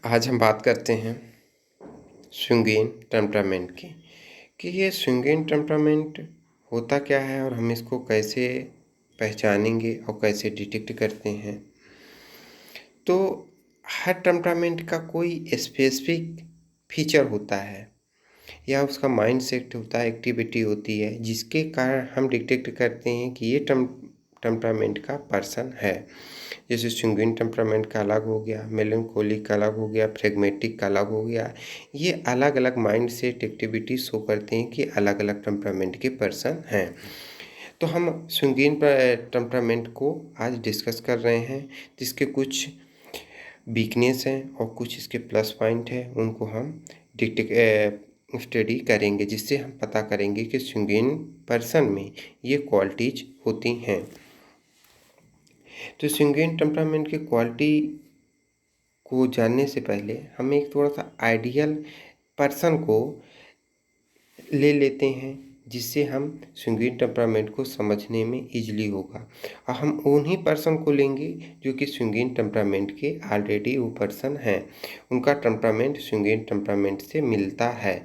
आज हम बात करते हैं संगीन टेम्परामेंट की कि ये संगीन टेम्परामेंट होता क्या है और हम इसको कैसे पहचानेंगे और कैसे डिटेक्ट करते हैं। तो हर टेम्परामेंट का कोई स्पेसिफिक फीचर होता है या उसका माइंड सेट होता है, एक्टिविटी होती है जिसके कारण हम डिटेक्ट करते हैं कि ये टेम्परामेंट का पर्सन है। जैसे संगीन टेम्परामेंट का अलग हो गया, मेलनकोलिक का अलग हो गया, फ्लेगमेटिक का अलग हो गया। ये अलग अलग माइंड सेट एक्टिविटी शो करते हैं कि अलग अलग टेम्परामेंट के पर्सन हैं। तो हम संगीन टेम्परामेंट को आज डिस्कस कर रहे हैं, जिसके कुछ वीकनेस हैं और कुछ इसके प्लस पॉइंट है, उनको हम स्टडी करेंगे, जिससे हम पता करेंगे कि संगीन पर्सन में ये क्वालिटीज होती हैं। तो संगीन टेम्परामेंट की क्वालिटी को जानने से पहले हम एक थोड़ा सा आइडियल पर्सन को ले लेते हैं, जिससे हम संगीन टेम्परामेंट को समझने में ईजिली होगा। और हम उन्हीं पर्सन को लेंगे जो कि संगीन टेम्परामेंट के ऑलरेडी वो पर्सन हैं, उनका टेम्परामेंट संगीन टेम्परामेंट से मिलता है।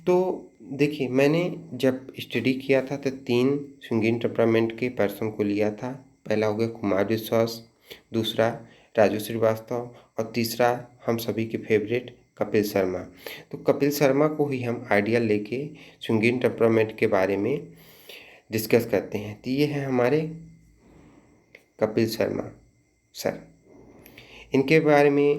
तो देखिए, मैंने जब स्टडी किया था तो 3 संगीन टेम्परामेंट के पर्सन को लिया था। पहला हो गया कुमार विश्वास, दूसरा राजू श्रीवास्तव और तीसरा हम सभी के फेवरेट कपिल शर्मा। तो कपिल शर्मा को ही हम आइडिया लेके संगीन टेम्परामेंट के बारे में डिस्कस करते हैं। तो ये हैं हमारे कपिल शर्मा सर। इनके बारे में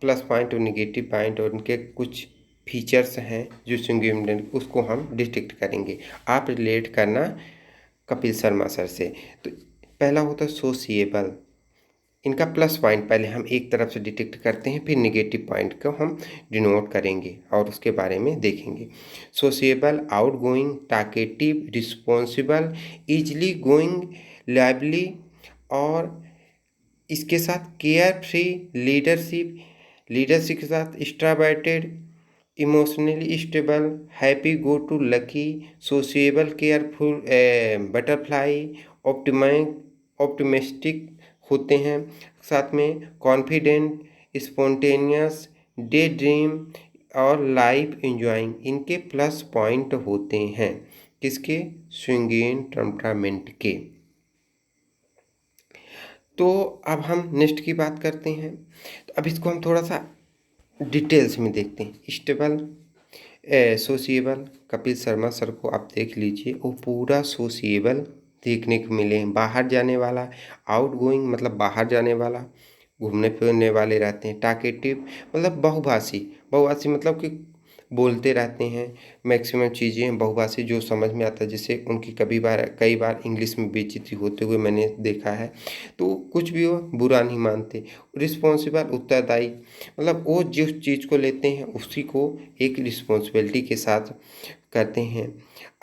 प्लस पॉइंट और निगेटिव पॉइंट और इनके कुछ फीचर्स हैं जो संगीन, उसको हम डिटेक्ट करेंगे। आप रिलेट करना कपिल शर्मा सर से। तो पहला होता है सोशिएबल। इनका प्लस पॉइंट पहले हम एक तरफ से डिटेक्ट करते हैं, फिर निगेटिव पॉइंट को हम डिनोट करेंगे और उसके बारे में देखेंगे। Sociable, outgoing, talkative, responsible, easily going, lively और इसके साथ केयर फ्री, लीडरशिप के साथ extroverted, emotionally stable, happy go to lucky, sociable, careful, butterfly, optimistic होते हैं। साथ में कॉन्फिडेंट, स्पॉन्टेनियस, डे ड्रीम और लाइफ एंजॉइंग, इनके प्लस पॉइंट होते हैं। किसके? संगीन टेम्परामेंट के। तो अब हम नेक्स्ट की बात करते हैं। तो अब इसको हम थोड़ा सा डिटेल्स में देखते हैं। Stable, sociable, Kapil Sharma sir को आप देख लीजिए, वो पूरा सोशिएबल देखने को मिले। बाहर जाने वाला, आउटगोइंग मतलब बाहर जाने वाला, घूमने फिरने वाले रहते हैं। टॉकेटिव मतलब बहुभाषी मतलब कि बोलते रहते हैं। मैक्सिमम चीज़ें बहुभाषी जो समझ में आता है, जिससे उनकी कई बार इंग्लिश में बेइज्जती होते हुए मैंने देखा है। तो कुछ भी हो, बुरा नहीं मानते। रिस्पॉन्सिबल, उत्तरदायी मतलब वो जिस चीज़ को लेते हैं उसी को एक रिस्पॉन्सिबिलिटी के साथ करते हैं।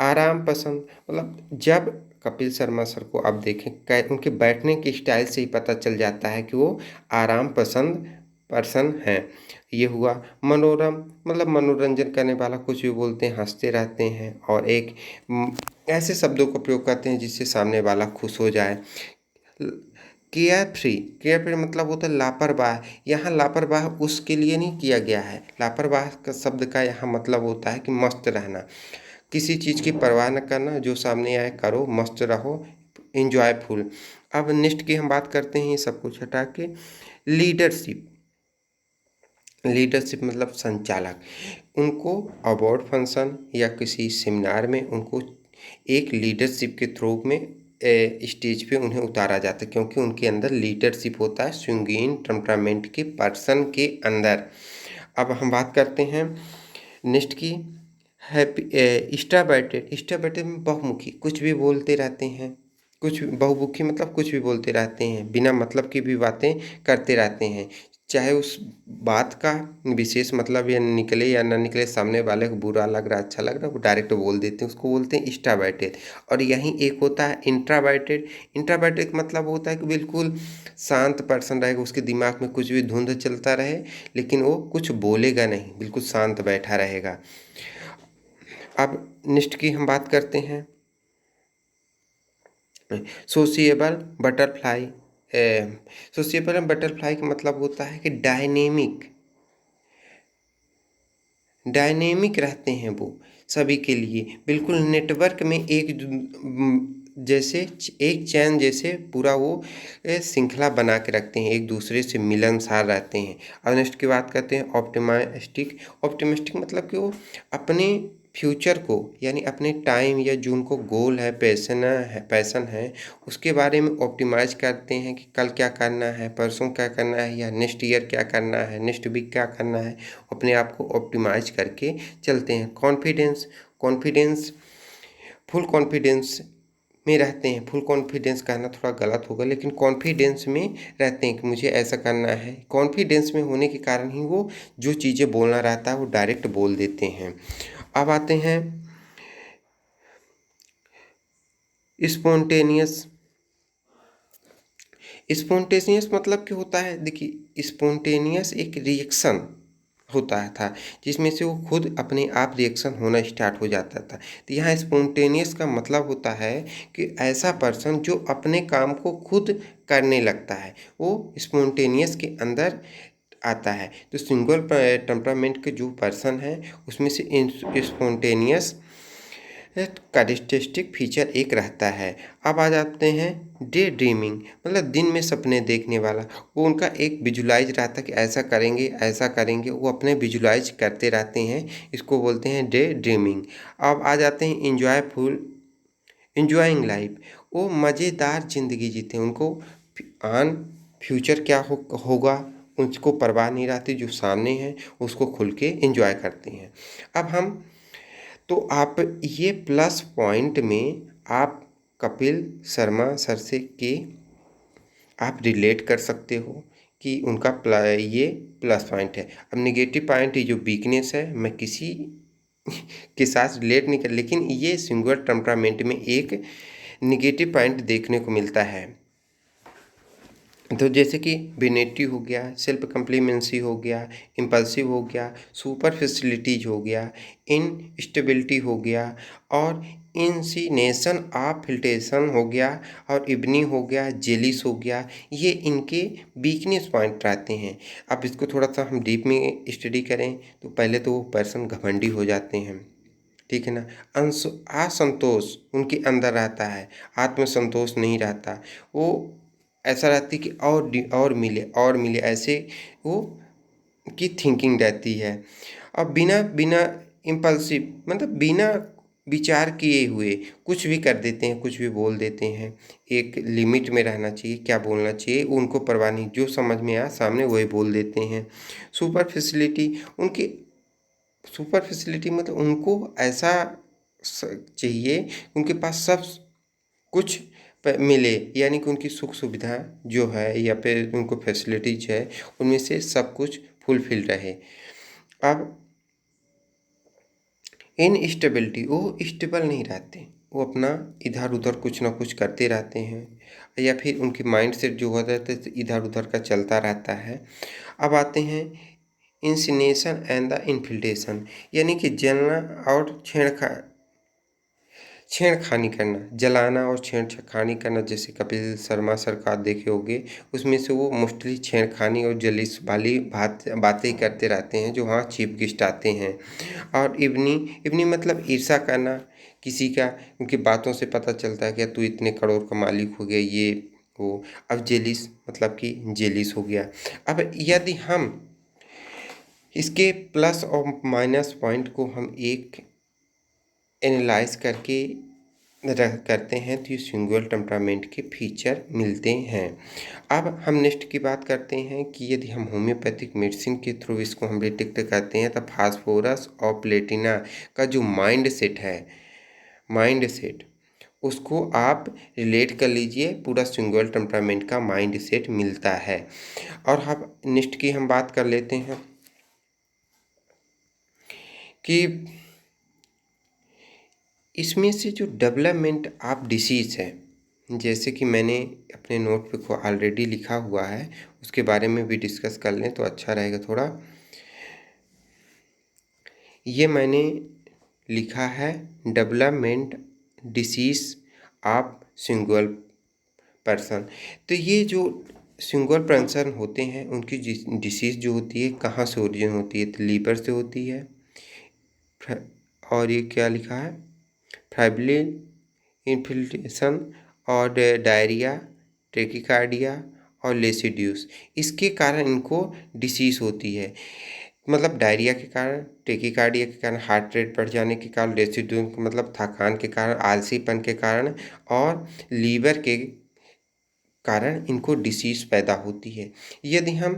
आराम पसंद मतलब जब कपिल शर्मा सर को आप देखें, उनके बैठने के स्टाइल से ही पता चल जाता है कि वो आराम पसंद पर्सन हैं। ये हुआ। मनोरम मतलब मनोरंजन करने वाला, कुछ भी बोलते हैं, हंसते रहते हैं और एक ऐसे शब्दों का प्रयोग करते हैं जिससे सामने वाला खुश हो जाए। केयर फ्री मतलब होता है लापरवाह। यहाँ लापरवाह उसके लिए नहीं किया गया है। लापरवाह का शब्द का यहाँ मतलब होता है कि मस्त रहना, किसी चीज़ की परवाह न करना, जो सामने आए करो, मस्त रहो, इंजॉयफुल। अब नेक्स्ट की हम बात करते हैं, ये सब कुछ हटा के लीडरशिप मतलब संचालक। उनको अवार्ड फंक्शन या किसी सेमिनार में उनको एक लीडरशिप के थ्रू में स्टेज पे उन्हें उतारा जाता है, क्योंकि उनके अंदर लीडरशिप होता है संगीन टेम्परामेंट के पर्सन के अंदर। अब हम बात करते हैं नेक्स्ट की हैप्पी एक्स्ट्रावर्टेड में बहुमुखी, कुछ भी बोलते रहते हैं। बहुमुखी मतलब कुछ भी बोलते रहते हैं, बिना मतलब की भी बातें करते रहते हैं, चाहे उस बात का विशेष मतलब या निकले या ना निकले, सामने वाले को बुरा लग रहा अच्छा लग रहा वो डायरेक्ट बोल देते हैं, उसको बोलते हैं एक्स्ट्रावर्टेड। और यहीं एक होता है इंट्रावर्टेड का मतलब होता है कि बिल्कुल शांत पर्सन रहेगा, उसके दिमाग में कुछ भी धुंध चलता रहे लेकिन वो कुछ बोलेगा नहीं, बिल्कुल शांत बैठा रहेगा। अब नेक्स्ट की हम बात करते हैं सोशिएबल, बटरफ्लाई, सोशिएबल बटरफ्लाई का मतलब होता है कि डायनेमिक रहते हैं वो सभी के लिए, बिल्कुल नेटवर्क में जैसे एक चैन जैसे पूरा वो श्रृंखला बना के रखते हैं, एक दूसरे से मिलनसार रहते हैं। अब नेक्स्ट की बात करते हैं ऑप्टिमिस्टिक मतलब कि वो अपने फ्यूचर को, यानी अपने टाइम या जो उनको गोल है, पैसन है, उसके बारे में ऑप्टिमाइज करते हैं कि कल क्या करना है, परसों क्या करना है, या नेक्स्ट ईयर क्या करना है, नेक्स्ट वीक क्या करना है। अपने आप को ऑप्टिमाइज करके चलते हैं। कॉन्फिडेंस फुल कॉन्फिडेंस में रहते हैं। फुल कॉन्फिडेंस कहना थोड़ा गलत होगा, लेकिन कॉन्फिडेंस में रहते हैं कि मुझे ऐसा करना है। कॉन्फिडेंस में होने के कारण ही वो जो चीज़ें बोलना रहता है वो डायरेक्ट बोल देते हैं। अब आते हैं स्पॉन्टेनियस। स्पॉन्टेनियस मतलब क्या होता है? देखिए, स्पॉन्टेनियस एक रिएक्शन होता था, जिसमें से वो खुद अपने आप रिएक्शन होना स्टार्ट हो जाता था। तो यहाँ स्पॉन्टेनियस का मतलब होता है कि ऐसा पर्सन जो अपने काम को खुद करने लगता है, वो स्पॉन्टेनियस के अंदर आता है। तो सिंगल टेम्परामेंट के जो पर्सन है उसमें से स्पॉन्टेनियस कैरेक्टरिस्टिक फीचर एक रहता है। अब आ जाते हैं डे ड्रीमिंग, मतलब दिन में सपने देखने वाला। वो उनका एक विजुलाइज रहता है कि ऐसा करेंगे, वो अपने विजुलाइज करते रहते हैं, इसको बोलते हैं डे ड्रीमिंग। अब आ जाते हैं इंजॉइंग लाइफ। वो मज़ेदार ज़िंदगी जीते हैं, उनको आन फ्यूचर क्या होगा उसको परवाह नहीं रहती, जो सामने है उसको खुल के इंजॉय करते हैं। अब हम तो आप ये प्लस पॉइंट में आप कपिल शर्मा सर से के आप रिलेट कर सकते हो कि उनका ये प्लस पॉइंट है। अब नेगेटिव पॉइंट, ये जो वीकनेस है, मैं किसी के साथ रिलेट नहीं कर, लेकिन ये सिंगुलर टेम्परामेंट में एक नेगेटिव पॉइंट देखने को मिलता है। तो जैसे कि विनेटी हो गया, सेल्फ कम्प्लीमेंसी हो गया, इम्पल्सिव हो गया, सुपरफिशिलिटीज हो गया, इनस्टेबिलिटी हो गया, और इंसिनेशन ऑफ फिल्ट्रेशन हो गया, और इब्नी हो गया, जेलिस हो गया। ये इनके वीकनेस पॉइंट रहते हैं। अब इसको थोड़ा सा हम डीप में स्टडी करें तो पहले तो वो पर्सन घमंडी हो जाते हैं, ठीक है ना। असंतोष उनके अंदर रहता है, आत्मसंतोष नहीं रहता। वो ऐसा रहती कि और मिले ऐसे वो की थिंकिंग रहती है। अब बिना बिना इम्पल्सिव मतलब बिना विचार किए हुए कुछ भी कर देते हैं, कुछ भी बोल देते हैं। एक लिमिट में रहना चाहिए, क्या बोलना चाहिए उनको परवाह नहीं, जो समझ में आया सामने वही बोल देते हैं। सुपर उनकी फैसिलिटी मतलब उनको ऐसा चाहिए, उनके पास सब कुछ मिले, यानी कि उनकी सुख सुविधा जो है या फिर उनको फैसिलिटीज है उनमें से सब कुछ फुलफिल रहे। अब इनस्टेबिलिटी, वो स्टेबल नहीं रहते, वो अपना इधर उधर कुछ ना कुछ करते रहते हैं, या फिर उनकी माइंड सेट जो होता है तो इधर उधर का चलता रहता है। अब आते हैं इंसिनेशन एंड द इन्फिल्ट्रेशन, यानी कि जलना और छेड़खानी करना, जलाना और छेड़खानी करना। जैसे कपिल शर्मा सर का आप देखे होंगे, उसमें से वो मोस्टली छेड़खानी और जलिस वाली बातें करते रहते हैं जो वहाँ चीफ गेस्ट आते हैं। और इवनी मतलब ईर्ष्या करना किसी का, उनकी बातों से पता चलता है कि तू इतने करोड़ का मालिक हो गया, ये वो। अब जेलिस मतलब कि जेलिस हो गया। अब यदि हम इसके प्लस और माइनस पॉइंट को हम एक एनालाइज करते हैं तो ये सिंगुलर टेम्परामेंट के फीचर मिलते हैं। अब हम नेक्स्ट की बात करते हैं कि यदि हम होम्योपैथिक मेडिसिन के थ्रू इसको हम डिटेक्ट करते हैं तो फास्फोरस और प्लेटिना का जो माइंड सेट उसको आप रिलेट कर लीजिए, पूरा सिंगुलर टेम्परामेंट का माइंड सेट मिलता है। और अब नेक्स्ट की हम बात कर लेते हैं कि इसमें से जो डेवलपमेंट ऑफ डिसीज़ है, जैसे कि मैंने अपने नोट पे को ऑलरेडी लिखा हुआ है, उसके बारे में भी डिस्कस कर लें तो अच्छा रहेगा थोड़ा। ये मैंने लिखा है development disease of singular person. तो ये जो सिंगुलर पर्सन होते हैं उनकी डिसीज़ जो होती है कहाँ से ओरिजिन होती है, तो लीवर से होती है। और ये क्या लिखा है, फाइब्रिल इन्फिल्ट्रेशन और डायरिया, ट्रेकिकार्डिया और लेसिड्यूस, इसके कारण इनको डिसीज़ होती है। मतलब डायरिया के कारण, टेकिकार्डिया के कारण, हार्ट रेट बढ़ जाने के कारण, लेसिड्यूस मतलब थकान के कारण, आलसीपन के कारण और लीवर के कारण इनको डिसीज़ पैदा होती है। यदि हम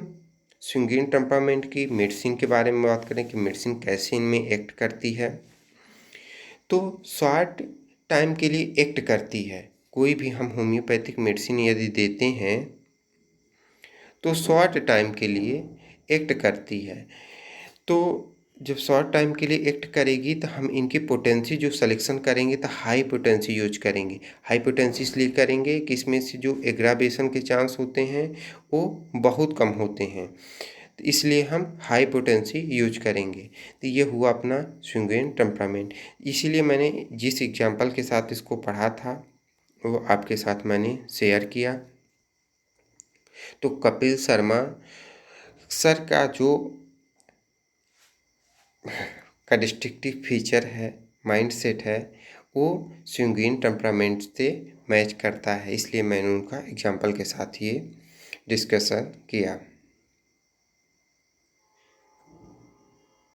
संगीन टेम्परामेंट की मेडिसिन के बारे में बात करें कि मेडिसिन कैसे इनमें एक्ट करती है, तो शॉर्ट टाइम के लिए एक्ट करती है। कोई भी हम होम्योपैथिक मेडिसिन यदि देते हैं तो शॉर्ट टाइम के लिए एक्ट करती है। तो जब शॉर्ट टाइम के लिए एक्ट करेगी तो हम इनकी पोटेंसी जो सिलेक्शन करेंगे तो हाई पोटेंसी यूज करेंगे। हाई पोटेंसी इसलिए करेंगे कि इसमें से जो एग्रावेशन के चांस होते हैं वो बहुत कम होते हैं, तो इसलिए हम हाई पोटेंसी यूज करेंगे। तो ये हुआ अपना संगीन टेम्परामेंट। इसीलिए मैंने जिस एग्जांपल के साथ इसको पढ़ा था वो आपके साथ मैंने शेयर किया। तो कपिल शर्मा सर का जो का डिस्ट्रक्टिव फीचर है, माइंडसेट है, वो संगीन टेम्परामेंट से मैच करता है, इसलिए मैंने उनका एग्जांपल के साथ ये डिस्कशन किया।